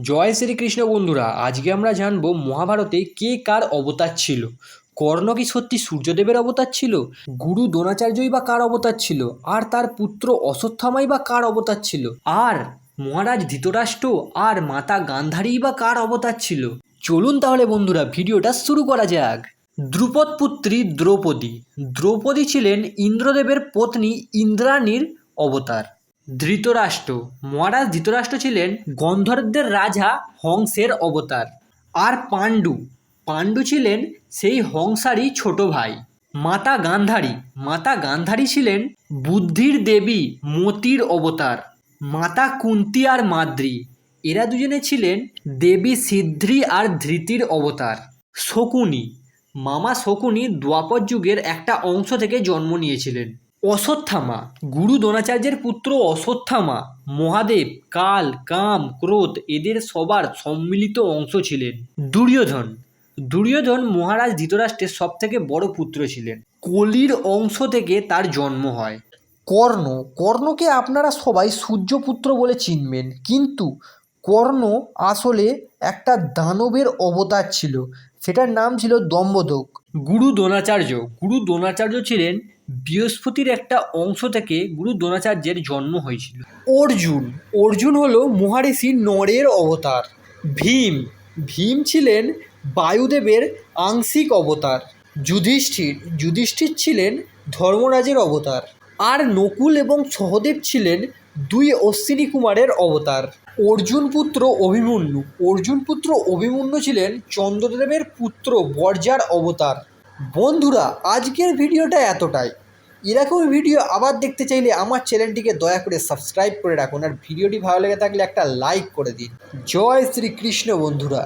জয় শ্রীকৃষ্ণ বন্ধুরা, আজকে আমরা জানবো মহাভারতে কে কার অবতার ছিল। কর্ণ কি সত্যি সূর্যদেবের অবতার ছিল? গুরু দ্রোণাচার্যই বা কার অবতার ছিল? আর তার পুত্র অশ্বত্থামাই বা কার অবতার ছিল? আর মহারাজ ধৃতরাষ্ট্র আর মাতা গান্ধারী বা কার অবতার ছিল? চলুন তাহলে বন্ধুরা ভিডিওটা শুরু করা যাক। দ্রুপদ পুত্রী দ্রৌপদী। দ্রৌপদী ছিলেন ইন্দ্রদেবের পত্নী ইন্দ্রাণীর অবতার। ধৃতরাষ্ট্র, মহারাজ ধৃতরাষ্ট্র ছিলেন গন্ধর্বদের রাজা হংসের অবতার। আর পাণ্ডু, পাণ্ডু ছিলেন সেই হংসারই ছোট ভাই। মাতা গান্ধারী, মাতা গান্ধারী ছিলেন বুদ্ধির দেবী মতির অবতার। মাতা কুন্তী আর মাদ্রী, এরা দুজনে ছিলেন দেবী সিদ্ধি আর ধৃতির অবতার। শকুনি, মামা শকুনি দ্বাপর যুগের একটা অংশ থেকে জন্ম নিয়েছিলেন। অশ্বত্থামা, গুরু দ্রোণাচার্যের পুত্র অশ্বত্থামা মহাদেব, কাল, কাম, ক্রোধ এদের সবার সম্মিলিত অংশ ছিলেন। দুর্যোধন, দুর্যোধন মহারাজ ধৃতরাষ্ট্রের সব থেকে বড় পুত্র ছিলেন। কলির অংশ থেকে তার জন্ম হয়। কর্ণ, কর্ণকে আপনারা সবাই সূর্যপুত্র বলে চিনবেন, কিন্তু কর্ণ আসলে একটা দানবের অবতার ছিল, সেটার নাম ছিল দম্বদক। গুরু দ্রোণাচার্য, গুরু দ্রোণাচার্য ছিলেন বৃহস্পতির একটা অংশ থেকে গুরু দ্রোণাচার্যের জন্ম হয়েছিল। অর্জুন, অর্জুন হলো মহারিষি নরের অবতার। ভীম, ভীম ছিলেন বায়ুদেবের আংশিক অবতার। যুধিষ্ঠির, যুধিষ্ঠির ছিলেন ধর্মরাজের অবতার। আর নকুল এবং সহদেব ছিলেন দুই অশ্বিনী কুমারের অবতার। অর্জুন পুত্র অভিমন্যু, অর্জুন পুত্র অভিমন্যু ছিলেন চন্দ্রদেবের পুত্র বর্জার অবতার। বন্ধুরা, আজকের ভিডিওটা এতটাই। এরকম ভিডিও আবার দেখতে চাইলে আমার চ্যানেলটিকে দয়া করে সাবস্ক্রাইব করে রাখুন, আর ভিডিওটি ভালো লেগে থাকলে একটা লাইক করে দিন। জয় শ্রীকৃষ্ণ বন্ধুরা।